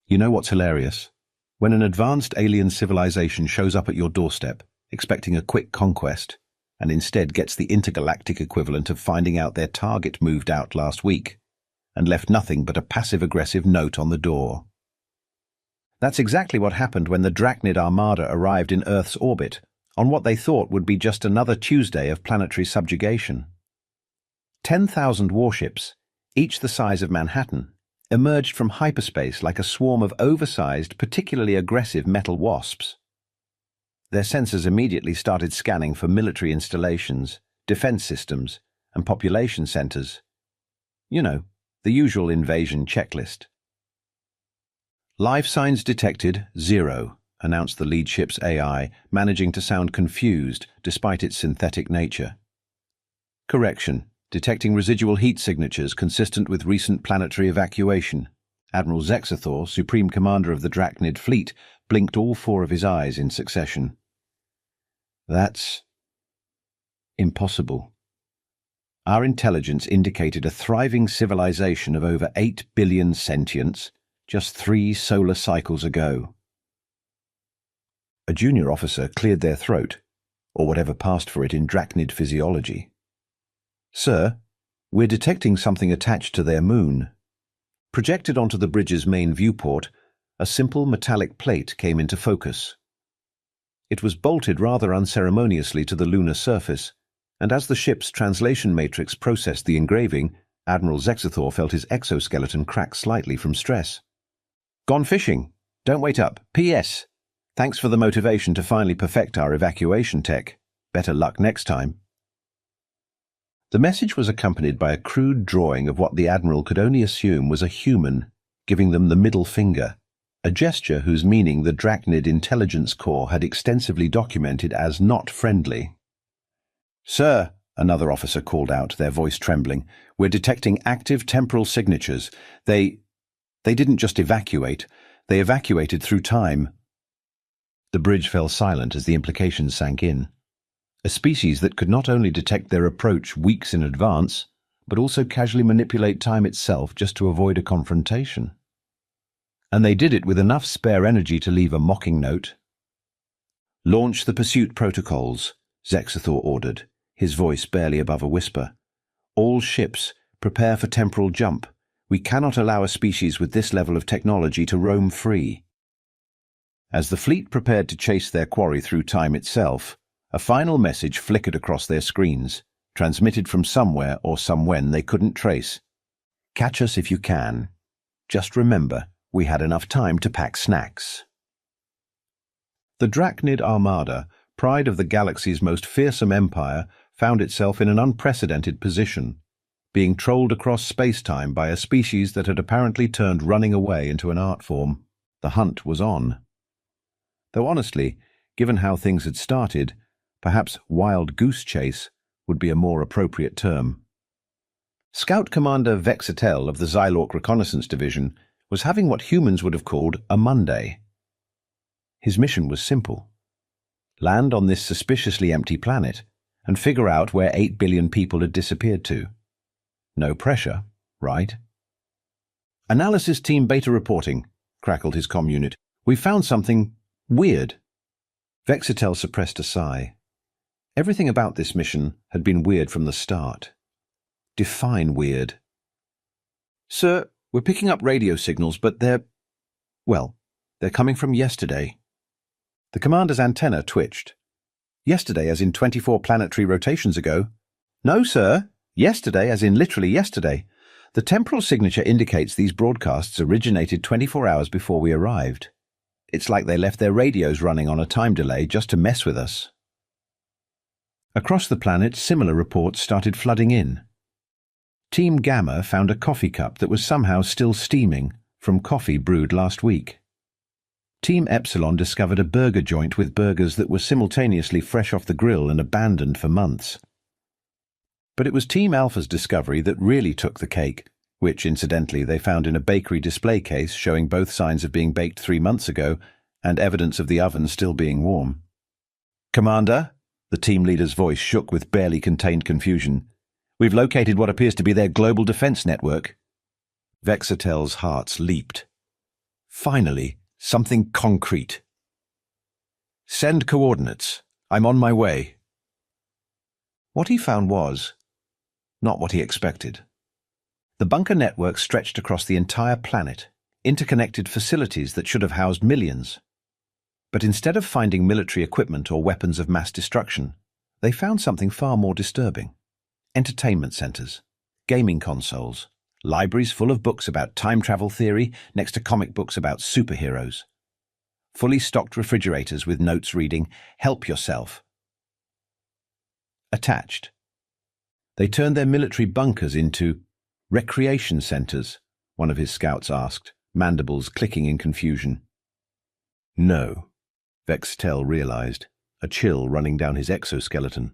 You know what's hilarious? When an advanced alien civilization shows up at your doorstep, expecting a quick conquest, and instead gets the intergalactic equivalent of finding out their target moved out last week, and left nothing but a passive-aggressive note on the door. That's exactly what happened when the Drachnid Armada arrived in Earth's orbit, on what they thought would be just another Tuesday of planetary subjugation. 10,000 warships, each the size of Manhattan, emerged from hyperspace like a swarm of oversized, particularly aggressive metal wasps. Their sensors immediately started scanning for military installations, defense systems, and population centers. You know, the usual invasion checklist. Life signs detected, 0, announced the lead ship's AI, managing to sound confused despite its synthetic nature. Correction. Detecting residual heat signatures consistent with recent planetary evacuation. Admiral Zexathor, Supreme Commander of the Drachnid Fleet, blinked all 4 of his eyes in succession. That's impossible. Our intelligence indicated a thriving civilization of over 8 billion sentients just 3 solar cycles ago. A junior officer cleared their throat, or whatever passed for it in Drachnid physiology. Sir, we're detecting something attached to their moon. Projected onto the bridge's main viewport, a simple metallic plate came into focus. It was bolted rather unceremoniously to the lunar surface, and as the ship's translation matrix processed the engraving, Admiral Zexathor felt his exoskeleton crack slightly from stress. Gone fishing. Don't wait up. P.S. Thanks for the motivation to finally perfect our evacuation tech. Better luck next time. The message was accompanied by a crude drawing of what the Admiral could only assume was a human, giving them the middle finger, a gesture whose meaning the Drachnid Intelligence Corps had extensively documented as not friendly. Sir, another officer called out, their voice trembling, we're detecting active temporal signatures. They didn't just evacuate, they evacuated through time. The bridge fell silent as the implications sank in. A species that could not only detect their approach weeks in advance, but also casually manipulate time itself just to avoid a confrontation. And they did it with enough spare energy to leave a mocking note. Launch the pursuit protocols, Zexathor ordered, his voice barely above a whisper. All ships, prepare for temporal jump. We cannot allow a species with this level of technology to roam free. As the fleet prepared to chase their quarry through time itself, a final message flickered across their screens, transmitted from somewhere or somewhen they couldn't trace. Catch us if you can. Just remember, we had enough time to pack snacks. The Drachnid Armada, pride of the galaxy's most fearsome empire, found itself in an unprecedented position, being trolled across space-time by a species that had apparently turned running away into an art form. The hunt was on. Though honestly, given how things had started, perhaps wild goose chase would be a more appropriate term. Scout Commander Vexatel of the Xylorc Reconnaissance Division was having what humans would have called a Monday. His mission was simple. Land on this suspiciously empty planet and figure out where 8 billion people had disappeared to. No pressure, right? Analysis Team Beta reporting, crackled his comm unit. We found something weird. Vexatel suppressed a sigh. Everything about this mission had been weird from the start. Define weird. Sir, we're picking up radio signals, but they're coming from yesterday. The commander's antenna twitched. Yesterday, as in 24 planetary rotations ago? No, sir. Yesterday, as in literally yesterday. The temporal signature indicates these broadcasts originated 24 hours before we arrived. It's like they left their radios running on a time delay just to mess with us. Across the planet, similar reports started flooding in. Team Gamma found a coffee cup that was somehow still steaming from coffee brewed last week. Team Epsilon discovered a burger joint with burgers that were simultaneously fresh off the grill and abandoned for months. But it was Team Alpha's discovery that really took the cake, which, incidentally, they found in a bakery display case showing both signs of being baked 3 months ago and evidence of the oven still being warm. Commander, the team leader's voice shook with barely contained confusion. We've located what appears to be their global defense network. Vexatel's hearts leaped. Finally, something concrete. Send coordinates. I'm on my way. What he found was not what he expected. The bunker network stretched across the entire planet, interconnected facilities that should have housed millions. But instead of finding military equipment or weapons of mass destruction, they found something far more disturbing. Entertainment centers, gaming consoles, libraries full of books about time travel theory next to comic books about superheroes. Fully stocked refrigerators with notes reading, "Help yourself." Attached. They turned their military bunkers into recreation centers, one of his scouts asked, mandibles clicking in confusion. No, Vextel realized, a chill running down his exoskeleton.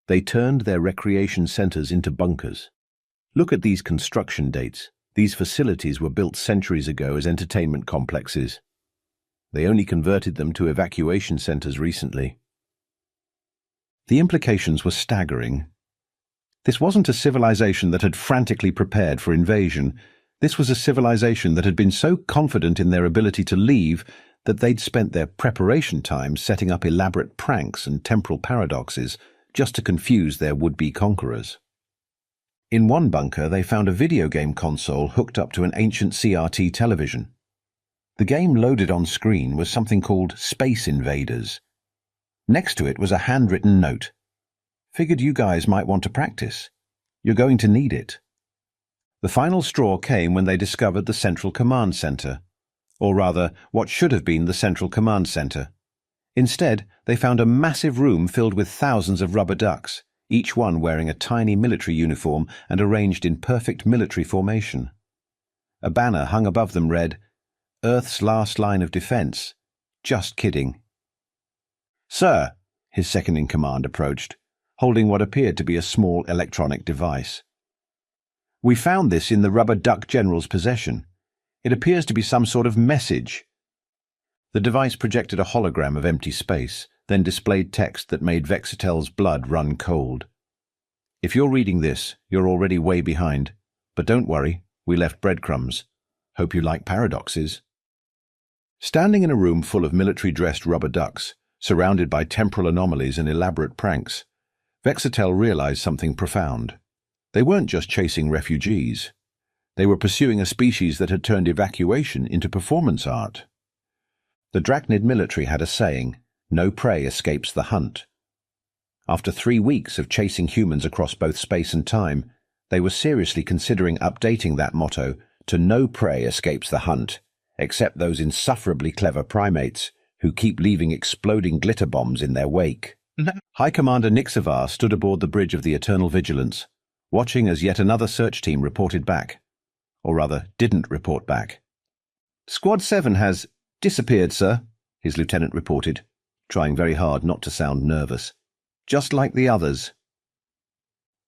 They turned their recreation centers into bunkers. Look at these construction dates. These facilities were built centuries ago as entertainment complexes. They only converted them to evacuation centers recently. The implications were staggering. This wasn't a civilization that had frantically prepared for invasion. This was a civilization that had been so confident in their ability to leave that they'd spent their preparation time setting up elaborate pranks and temporal paradoxes just to confuse their would-be conquerors. In one bunker, they found a video game console hooked up to an ancient CRT television. The game loaded on screen was something called Space Invaders. Next to it was a handwritten note. "Figured you guys might want to practice. You're going to need it." The final straw came when they discovered the Central Command Center, or rather, what should have been the Central Command Center. Instead, they found a massive room filled with thousands of rubber ducks, each one wearing a tiny military uniform and arranged in perfect military formation. A banner hung above them read, "Earth's last line of defense. Just kidding." "Sir," his second-in-command approached, holding what appeared to be a small electronic device. "We found this in the rubber duck general's possession. It appears to be some sort of message." The device projected a hologram of empty space, then displayed text that made Vexitel's blood run cold. "If you're reading this, you're already way behind. But don't worry, we left breadcrumbs. Hope you like paradoxes." Standing in a room full of military-dressed rubber ducks, surrounded by temporal anomalies and elaborate pranks, Vexitel realized something profound. They weren't just chasing refugees. They were pursuing a species that had turned evacuation into performance art. The Drachnid military had a saying, "No prey escapes the hunt." After 3 weeks of chasing humans across both space and time, they were seriously considering updating that motto to "No prey escapes the hunt, except those insufferably clever primates who keep leaving exploding glitter bombs in their wake." High Commander Nixavar stood aboard the bridge of the Eternal Vigilance, watching as yet another search team reported back. Or rather, didn't report back. "Squad 7 has disappeared, sir," his lieutenant reported, trying very hard not to sound nervous. "Just like the others."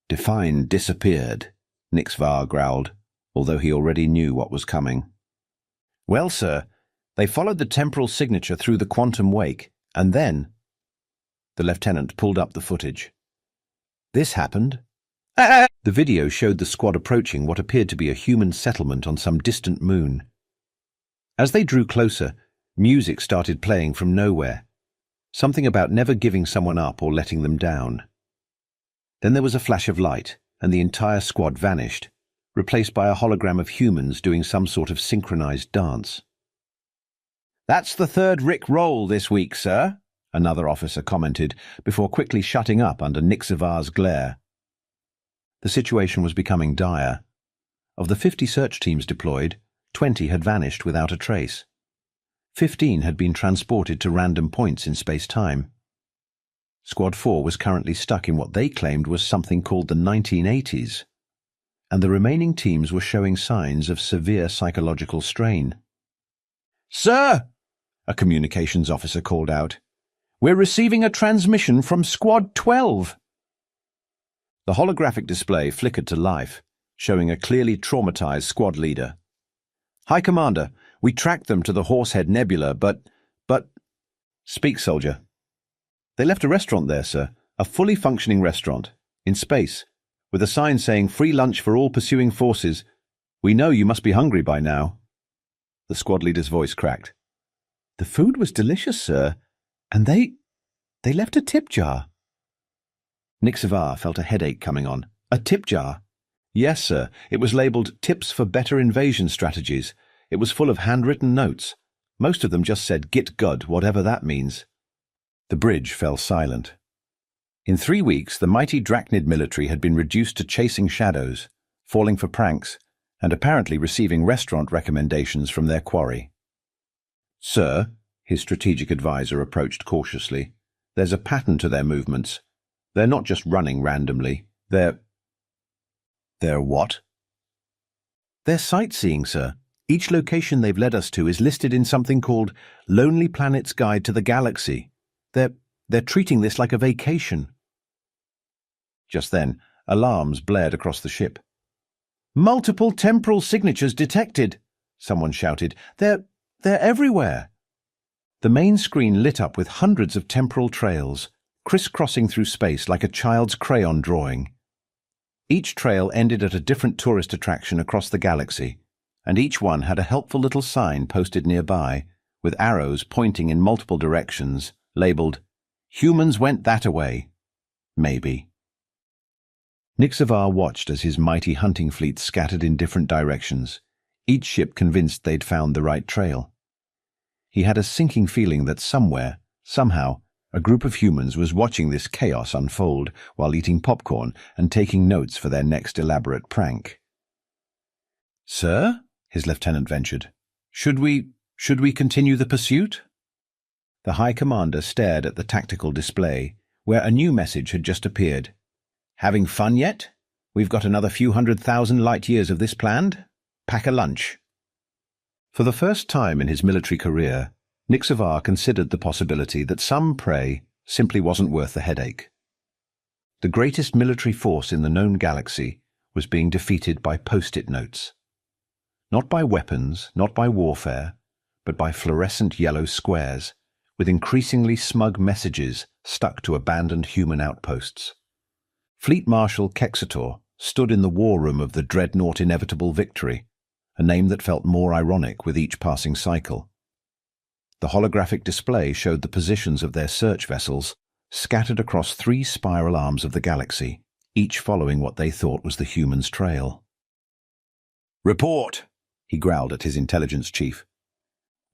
"Define disappeared," Nixvar growled, although he already knew what was coming. "Well, sir, they followed the temporal signature through the quantum wake, and then—" The lieutenant pulled up the footage. "This happened." The video showed the squad approaching what appeared to be a human settlement on some distant moon. As they drew closer, music started playing from nowhere, something about never giving someone up or letting them down. Then there was a flash of light, and the entire squad vanished, replaced by a hologram of humans doing some sort of synchronized dance. "That's the third Rick roll this week, sir," another officer commented, before quickly shutting up under Nixavar's glare. The situation was becoming dire. Of the 50 search teams deployed, 20 had vanished without a trace. 15 had been transported to random points in space-time. Squad 4 was currently stuck in what they claimed was something called the 1980s, and the remaining teams were showing signs of severe psychological strain. "Sir!" a communications officer called out. "We're receiving a transmission from Squad 12. The holographic display flickered to life, showing a clearly traumatized squad leader. "High Commander, we tracked them to the Horsehead Nebula, but... Speak, soldier." "They left a restaurant there, sir. A fully functioning restaurant. In space. With a sign saying free lunch for all pursuing forces. We know you must be hungry by now." The squad leader's voice cracked. "The food was delicious, sir, and they left a tip jar." Nick Savar felt a headache coming on. "A tip jar?" "Yes, sir. It was labelled Tips for Better Invasion Strategies. It was full of handwritten notes. Most of them just said Git Gud, whatever that means." The bridge fell silent. In 3 weeks, the mighty Drachnid military had been reduced to chasing shadows, falling for pranks, and apparently receiving restaurant recommendations from their quarry. "Sir," his strategic advisor approached cautiously, "there's a pattern to their movements. They're not just running randomly. They're what?" "They're sightseeing, sir. Each location they've led us to is listed in something called Lonely Planet's Guide to the Galaxy. They're treating this like a vacation." Just then, alarms blared across the ship. "Multiple temporal signatures detected," someone shouted. They're everywhere." The main screen lit up with hundreds of temporal trails, crisscrossing through space like a child's crayon drawing. Each trail ended at a different tourist attraction across the galaxy, and each one had a helpful little sign posted nearby, with arrows pointing in multiple directions, labelled, "Humans went that-a-way. Maybe." Nick Savar watched as his mighty hunting fleet scattered in different directions, each ship convinced they'd found the right trail. He had a sinking feeling that somewhere, somehow, a group of humans was watching this chaos unfold while eating popcorn and taking notes for their next elaborate prank. "Sir," his lieutenant ventured, Should we continue the pursuit?" The High Commander stared at the tactical display, where a new message had just appeared. "Having fun yet? We've got another few 100,000 light-years of this planned. Pack a lunch." For the first time in his military career, Nick Savar considered the possibility that some prey simply wasn't worth the headache. The greatest military force in the known galaxy was being defeated by post-it notes. Not by weapons, not by warfare, but by fluorescent yellow squares, with increasingly smug messages stuck to abandoned human outposts. Fleet Marshal Kexator stood in the war room of the dreadnought Inevitable Victory, a name that felt more ironic with each passing cycle. The holographic display showed the positions of their search vessels scattered across 3 spiral arms of the galaxy, each following what they thought was the human's trail. "Report," he growled at his intelligence chief.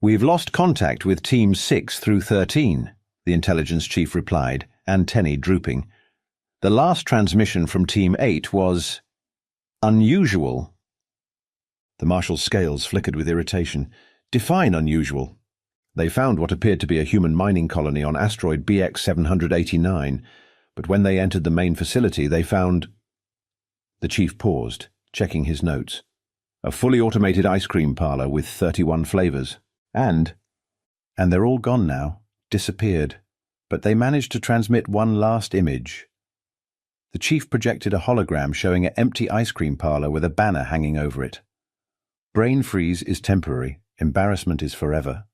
"We've lost contact with Teams 6 through 13, the intelligence chief replied, antennae drooping. "The last transmission from Team 8 was unusual." The Marshal's scales flickered with irritation. "Define unusual." "They found what appeared to be a human mining colony on asteroid BX 789, but when they entered the main facility they found—" The chief paused, checking his notes. "A fully automated ice cream parlor with 31 flavors. And they're all gone now, disappeared, but they managed to transmit one last image." The chief projected a hologram showing an empty ice cream parlor with a banner hanging over it. "Brain freeze is temporary, embarrassment is forever."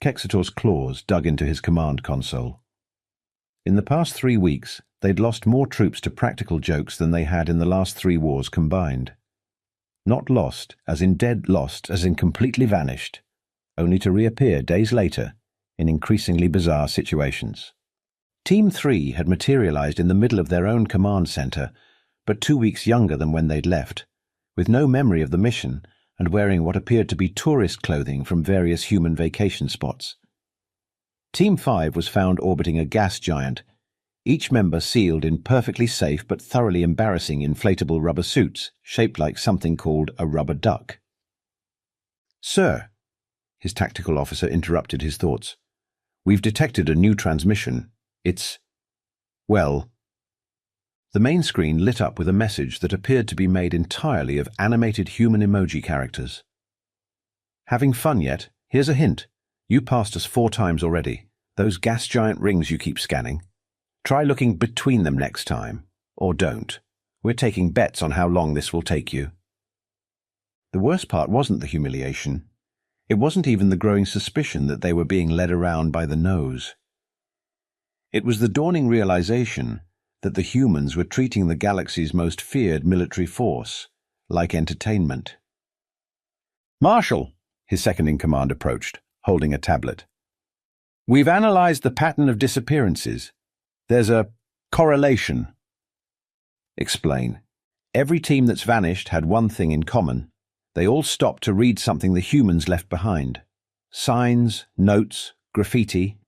Kexator's claws dug into his command console. In the past 3 weeks, they'd lost more troops to practical jokes than they had in the last 3 wars combined. Not lost, as in dead lost, as in completely vanished, only to reappear days later in increasingly bizarre situations. Team 3 had materialized in the middle of their own command center, but 2 weeks younger than when they'd left, with no memory of the mission and wearing what appeared to be tourist clothing from various human vacation spots. Team 5 was found orbiting a gas giant, each member sealed in perfectly safe but thoroughly embarrassing inflatable rubber suits shaped like something called a rubber duck. "Sir," his tactical officer interrupted his thoughts, "we've detected a new transmission. Well, the main screen lit up with a message that appeared to be made entirely of animated human emoji characters. "Having fun yet? Here's a hint. You passed us 4 times already. Those gas giant rings you keep scanning. Try looking between them next time. Or don't. We're taking bets on how long this will take you." The worst part wasn't the humiliation. It wasn't even the growing suspicion that they were being led around by the nose. It was the dawning realization that the humans were treating the galaxy's most feared military force like entertainment. "Marshal," His second-in-command approached, holding a tablet. We've analyzed the pattern of disappearances. There's a correlation. Explain. Every team that's vanished had one thing in common. They all stopped to read something the humans left behind. Signs, notes, graffiti.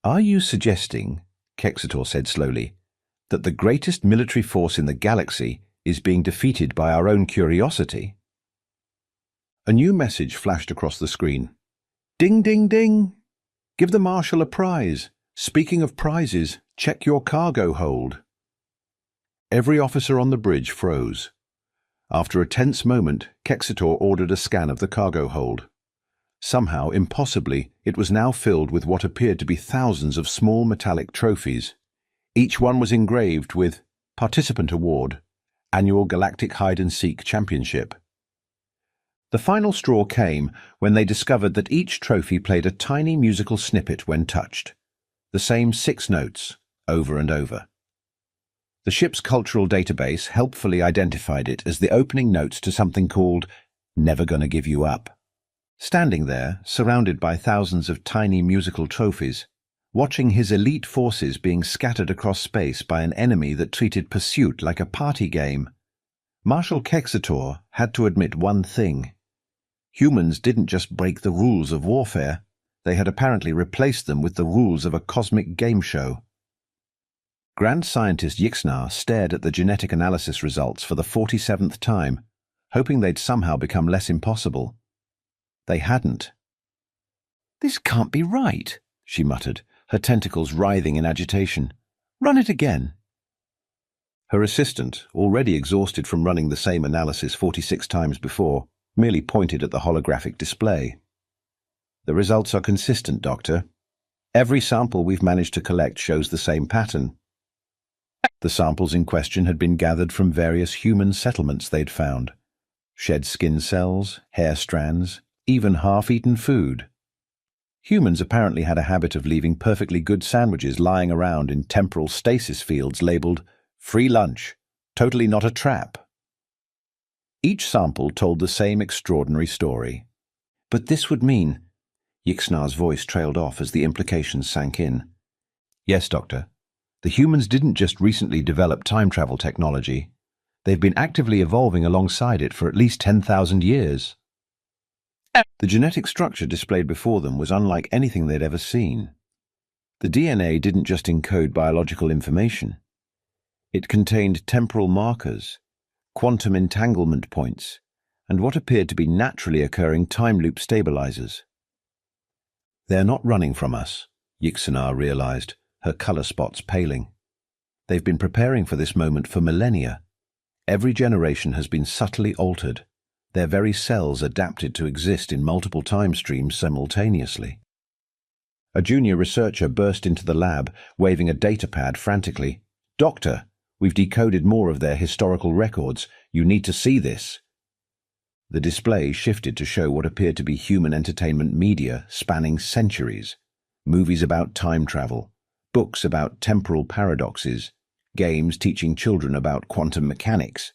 Are you suggesting, Kexitor said slowly, that the greatest military force in the galaxy is being defeated by our own curiosity? A new message flashed across the screen. Ding, ding, ding! Give the Marshal a prize. Speaking of prizes, check your cargo hold. Every officer on the bridge froze. After a tense moment, Kexitor ordered a scan of the cargo hold. Somehow, impossibly, it was now filled with what appeared to be thousands of small metallic trophies. Each one was engraved with Participant Award, Annual Galactic Hide-and-Seek Championship. The final straw came when they discovered that each trophy played a tiny musical snippet when touched. The same 6 notes, over and over. The ship's cultural database helpfully identified it as the opening notes to something called Never Gonna Give You Up. Standing there, surrounded by thousands of tiny musical trophies, watching his elite forces being scattered across space by an enemy that treated pursuit like a party game, Marshal Kexitor had to admit one thing. Humans didn't just break the rules of warfare, they had apparently replaced them with the rules of a cosmic game show. Grand Scientist Yixnar stared at the genetic analysis results for the 47th time, hoping they'd somehow become less impossible. They hadn't. This can't be right, she muttered, her tentacles writhing in agitation. Run it again. Her assistant, already exhausted from running the same analysis 46 times before, merely pointed at the holographic display. The results are consistent, Doctor. Every sample we've managed to collect shows the same pattern. The samples in question had been gathered from various human settlements they'd found. Shed skin cells, hair strands, even half-eaten food. Humans apparently had a habit of leaving perfectly good sandwiches lying around in temporal stasis fields labeled free lunch, totally not a trap. Each sample told the same extraordinary story. But this would mean... Yixnar's voice trailed off as the implications sank in. Yes, Doctor. The humans didn't just recently develop time travel technology. They've been actively evolving alongside it for at least 10,000 years. The genetic structure displayed before them was unlike anything they'd ever seen. The DNA didn't just encode biological information. It contained temporal markers, quantum entanglement points, and what appeared to be naturally occurring time loop stabilizers. They're not running from us, Yixnar realized, her color spots paling. They've been preparing for this moment for millennia. Every generation has been subtly altered, their very cells adapted to exist in multiple time streams simultaneously. A junior researcher burst into the lab, waving a datapad frantically. Doctor, we've decoded more of their historical records. You need to see this. The display shifted to show what appeared to be human entertainment media spanning centuries. Movies about time travel, books about temporal paradoxes, games teaching children about quantum mechanics.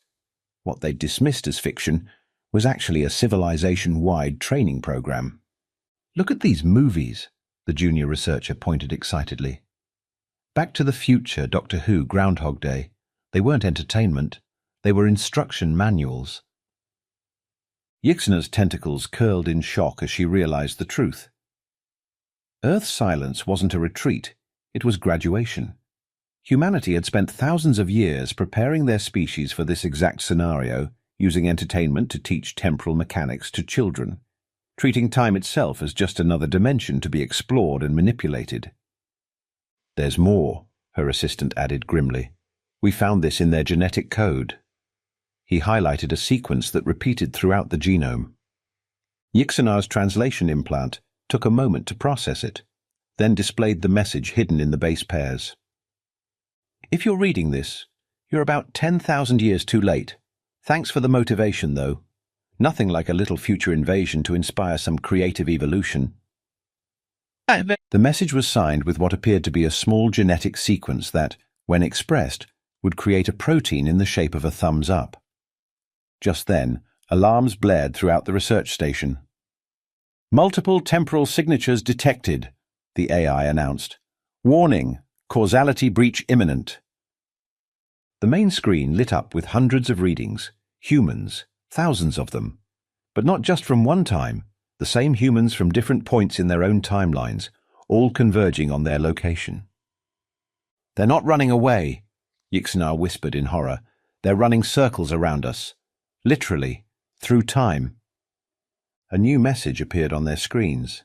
What they dismissed as fiction was actually a civilization-wide training program. Look at these movies, the junior researcher pointed excitedly. Back to the Future, Doctor Who, Groundhog Day. They weren't entertainment, they were instruction manuals. Yixnar's tentacles curled in shock as she realized the truth. Earth's silence wasn't a retreat, it was graduation. Humanity had spent thousands of years preparing their species for this exact scenario, using entertainment to teach temporal mechanics to children, treating time itself as just another dimension to be explored and manipulated. There's more, her assistant added grimly. We found this in their genetic code. He highlighted a sequence that repeated throughout the genome. Yixnar's translation implant took a moment to process it, then displayed the message hidden in the base pairs. If you're reading this, you're about 10,000 years too late. Thanks for the motivation, though. Nothing like a little future invasion to inspire some creative evolution. The message was signed with what appeared to be a small genetic sequence that, when expressed, would create a protein in the shape of a thumbs up. Just then, Alarms blared throughout the research station. "Multiple temporal signatures detected," the AI announced. "Warning, causality breach imminent." The main screen lit up with hundreds of readings, humans, thousands of them. But not just from one time, the same humans from different points in their own timelines, all converging on their location. "They're not running away," Yixanar whispered in horror. "They're running circles around us. Literally, through time." A new message appeared on their screens.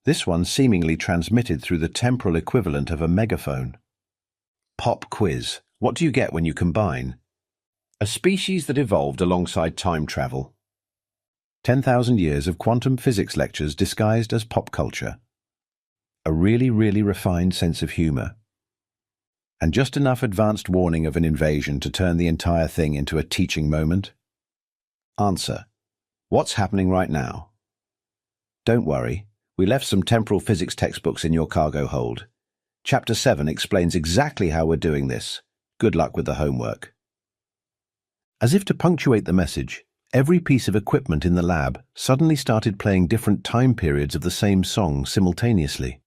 This one seemingly transmitted through the temporal equivalent of a megaphone. "Pop quiz. What do you get when you combine?" "A species that evolved alongside time travel." 10,000 years of quantum physics lectures disguised as pop culture. A really, really refined sense of humor. And just enough advanced warning of an invasion to turn the entire thing into a teaching moment. Answer: what's happening right now? Don't worry, we left some temporal physics textbooks in your cargo hold. Chapter 7 explains exactly how we're doing this. Good luck with the homework. As if to punctuate the message, every piece of equipment in the lab suddenly started playing different time periods of the same song simultaneously,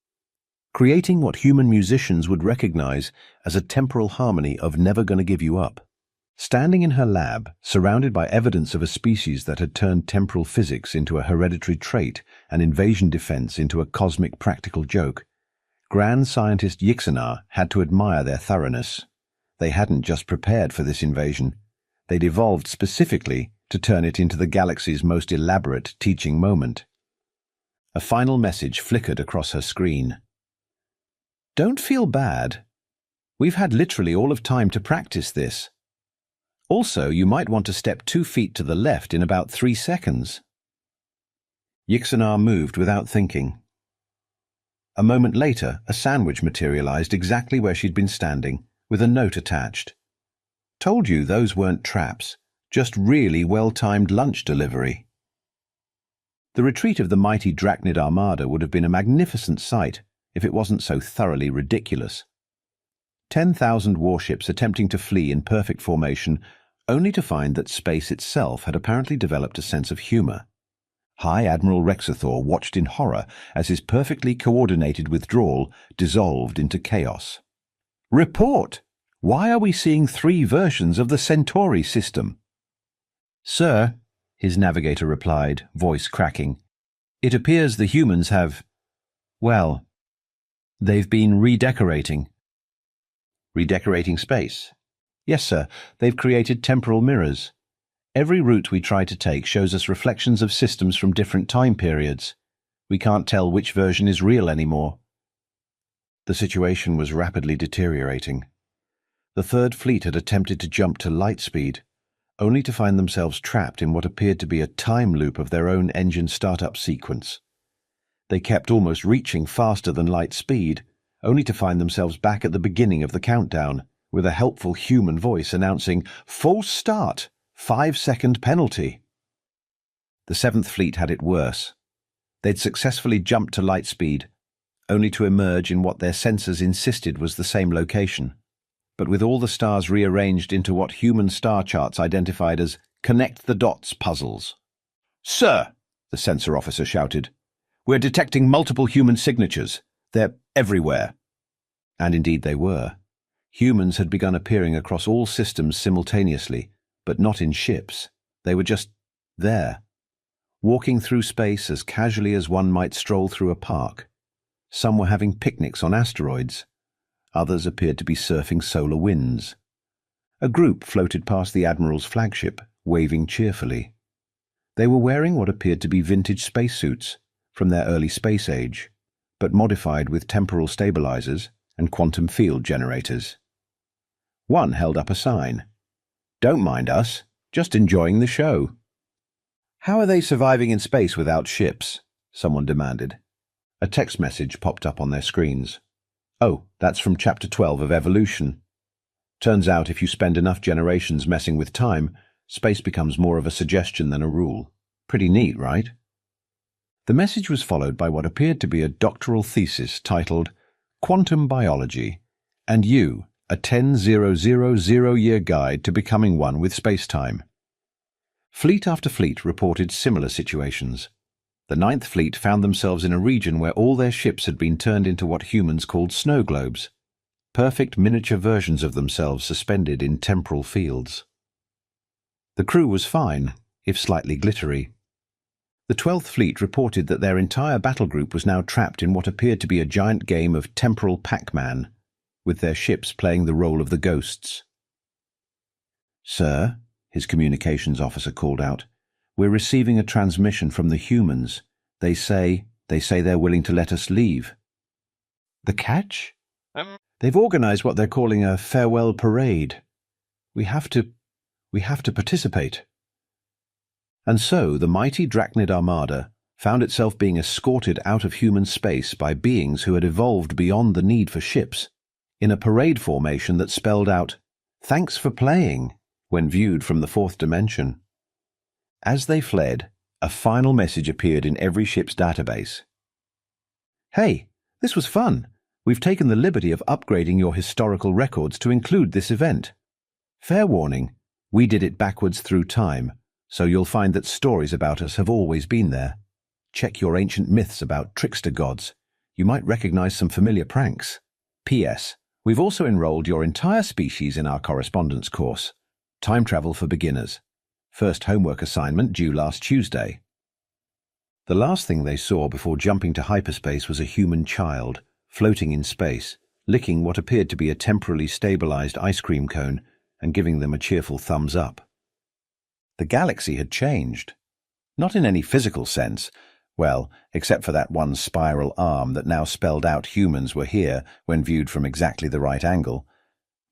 creating what human musicians would recognize as a temporal harmony of "Never Gonna Give You Up." Standing in her lab, surrounded by evidence of a species that had turned temporal physics into a hereditary trait and invasion defense into a cosmic practical joke, Grand Scientist Yixanar had to admire their thoroughness. They hadn't just prepared for this invasion. They'd evolved specifically to turn it into the galaxy's most elaborate teaching moment. A final message flickered across her screen. "Don't feel bad. We've had literally all of time to practice this. Also, you might want to step 2 feet to the left in about 3 seconds." Yixanar moved without thinking. A moment later, a sandwich materialized exactly where she'd been standing, with a note attached. "Told you those weren't traps, just really well-timed lunch delivery." The retreat of the mighty Drachnid armada would have been a magnificent sight if it wasn't so thoroughly ridiculous. 10,000 warships attempting to flee in perfect formation, only to find that space itself had apparently developed a sense of humor. High Admiral Rexathor watched in horror as his perfectly coordinated withdrawal dissolved into chaos. "Report! Why are we seeing 3 versions of the Centauri system?" "Sir," his navigator replied, voice cracking, "it appears the humans have, well, they've been redecorating." "Redecorating space?" "Yes, sir. They've created temporal mirrors. Every route we try to take shows us reflections of systems from different time periods. We can't tell which version is real anymore." The situation was rapidly deteriorating. The Third Fleet had attempted to jump to light speed, only to find themselves trapped in what appeared to be a time loop of their own engine startup sequence. They kept almost reaching faster than light speed, only to find themselves back at the beginning of the countdown, with a helpful human voice announcing, "False start! 5-second penalty." The Seventh Fleet had it worse. They'd successfully jumped to light speed, only to emerge in what their sensors insisted was the same location, but with all the stars rearranged into what human star charts identified as connect the dots puzzles. "Sir," the sensor officer shouted, "we're detecting multiple human signatures. They're everywhere." And indeed they were. Humans had begun appearing across all systems simultaneously, but not in ships. They were just there, walking through space as casually as one might stroll through a park. Some were having picnics on asteroids. Others appeared to be surfing solar winds. A group floated past the Admiral's flagship, waving cheerfully. They were wearing what appeared to be vintage spacesuits from their early space age, but modified with temporal stabilizers and quantum field generators. One held up a sign. "Don't mind us, just enjoying the show." "How are they surviving in space without ships?" someone demanded. A text message popped up on their screens. "Oh, that's from Chapter 12 of Evolution. Turns out if you spend enough generations messing with time, space becomes more of a suggestion than a rule. Pretty neat, right?" The message was followed by what appeared to be a doctoral thesis titled Quantum Biology, and You, a 10,000-year guide to becoming one with spacetime. Fleet after fleet reported similar situations. The Ninth Fleet found themselves in a region where all their ships had been turned into what humans called snow globes, perfect miniature versions of themselves suspended in temporal fields. The crew was fine, if slightly glittery. The 12th Fleet reported that their entire battle group was now trapped in what appeared to be a giant game of temporal Pac-Man, with their ships playing the role of the ghosts. "Sir," his communications officer called out, "we're receiving a transmission from the humans. They say they're willing to let us leave." "The catch?" "They've organized what they're calling a farewell parade. We have to participate." And so the mighty Drachnid Armada found itself being escorted out of human space by beings who had evolved beyond the need for ships, in a parade formation that spelled out, "Thanks for playing," when viewed from the fourth dimension. As they fled, a final message appeared in every ship's database. "Hey, this was fun. We've taken the liberty of upgrading your historical records to include this event. Fair warning, we did it backwards through time, so you'll find that stories about us have always been there. Check your ancient myths about trickster gods. You might recognize some familiar pranks. P.S. We've also enrolled your entire species in our correspondence course, Time Travel for Beginners. First homework assignment due last Tuesday." The last thing they saw before jumping to hyperspace was a human child, floating in space, licking what appeared to be a temporarily stabilized ice cream cone and giving them a cheerful thumbs up. The galaxy had changed. Not in any physical sense, well, except for that one spiral arm that now spelled out humans were here when viewed from exactly the right angle,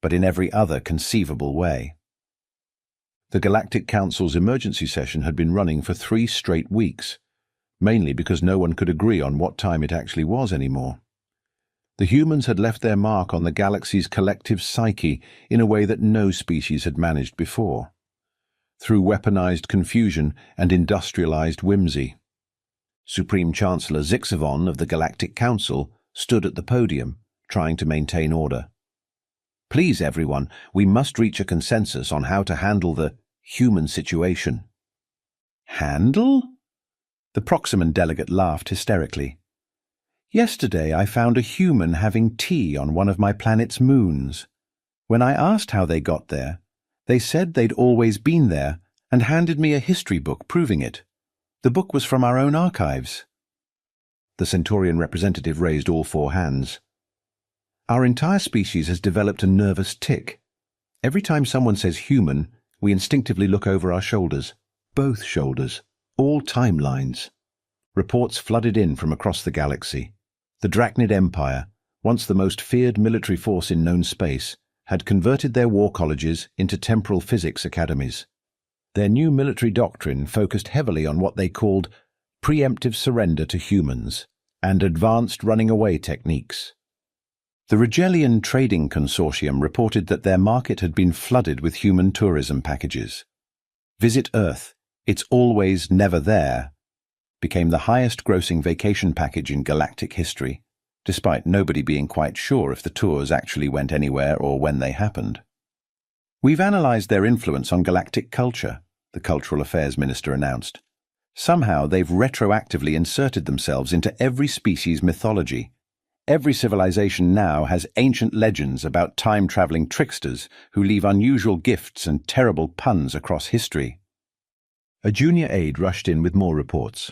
but in every other conceivable way. The Galactic Council's emergency session had been running for 3 straight weeks, mainly because no one could agree on what time it actually was anymore. The humans had left their mark on the galaxy's collective psyche in a way that no species had managed before, through weaponized confusion and industrialized whimsy. Supreme Chancellor Zixavon of the Galactic Council stood at the podium, trying to maintain order. "Please, everyone, we must reach a consensus on how to handle the human situation." "Handle?" The Proximan delegate laughed hysterically. "Yesterday I found a human having tea on one of my planet's moons. When I asked how they got there, they said they'd always been there and handed me a history book proving it. The book was from our own archives." The Centaurian representative raised all 4 hands. "Our entire species has developed a nervous tic. Every time someone says human, we instinctively look over our shoulders. Both shoulders. All timelines." Reports flooded in from across the galaxy. The Drachnid Empire, once the most feared military force in known space, had converted their war colleges into temporal physics academies. Their new military doctrine focused heavily on what they called preemptive surrender to humans and advanced running-away techniques. The Rigelian Trading Consortium reported that their market had been flooded with human tourism packages. Visit Earth, It's Always Never There became the highest-grossing vacation package in galactic history, despite nobody being quite sure if the tours actually went anywhere or when they happened. "We've analyzed their influence on galactic culture," the Cultural Affairs Minister announced. "Somehow they've retroactively inserted themselves into every species' mythology. Every civilization now has ancient legends about time-traveling tricksters who leave unusual gifts and terrible puns across history." A junior aide rushed in with more reports.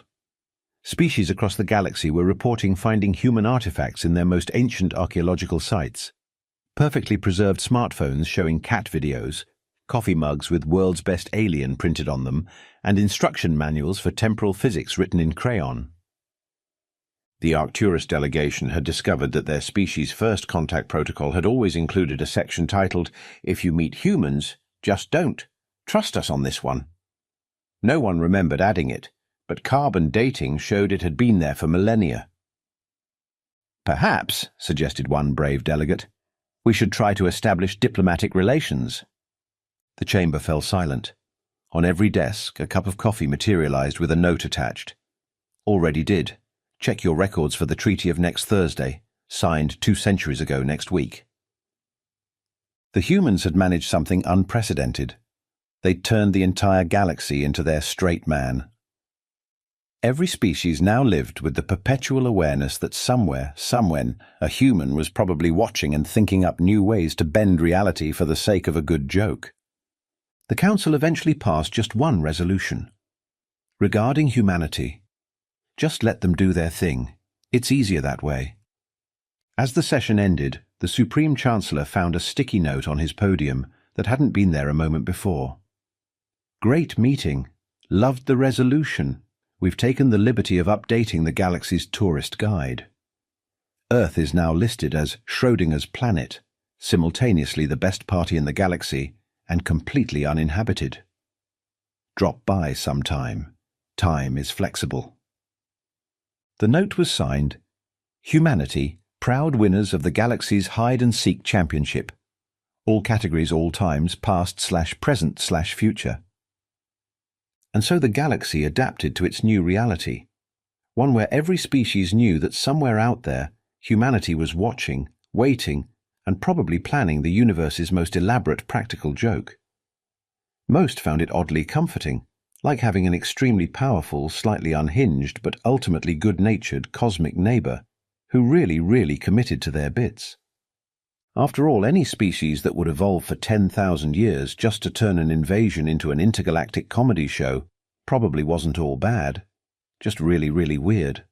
Species across the galaxy were reporting finding human artifacts in their most ancient archaeological sites. Perfectly preserved smartphones showing cat videos, coffee mugs with "World's Best Alien" printed on them, and instruction manuals for temporal physics written in crayon. The Arcturus delegation had discovered that their species' first contact protocol had always included a section titled, "If you meet humans, just don't. Trust us on this one." No one remembered adding it, but carbon dating showed it had been there for millennia. "Perhaps," suggested one brave delegate, "we should try to establish diplomatic relations." The chamber fell silent. On every desk, a cup of coffee materialized with a note attached. "Already did. Check your records for the treaty of next Thursday, signed 2 centuries ago next week." The humans had managed something unprecedented. they'd turned the entire galaxy into their straight man. Every species now lived with the perpetual awareness that somewhere, somewhen, a human was probably watching and thinking up new ways to bend reality for the sake of a good joke. The Council eventually passed just one resolution. Regarding humanity, just let them do their thing. It's easier that way. As the session ended, the Supreme Chancellor found a sticky note on his podium that hadn't been there a moment before. Great meeting. Loved the resolution. We've taken the liberty of updating the galaxy's tourist guide. Earth is now listed as Schrödinger's planet, simultaneously the best party in the galaxy and completely uninhabited. Drop by sometime. Time is flexible. The note was signed, Humanity, proud winners of the galaxy's hide-and-seek championship. All categories, all times, past/present/future. And so the galaxy adapted to its new reality, one where every species knew that somewhere out there, humanity was watching, waiting, and probably planning the universe's most elaborate practical joke. Most found it oddly comforting, like having an extremely powerful, slightly unhinged, but ultimately good-natured cosmic neighbor who really committed to their bits. After all, any species that would evolve for 10,000 years just to turn an invasion into an intergalactic comedy show probably wasn't all bad, just really weird.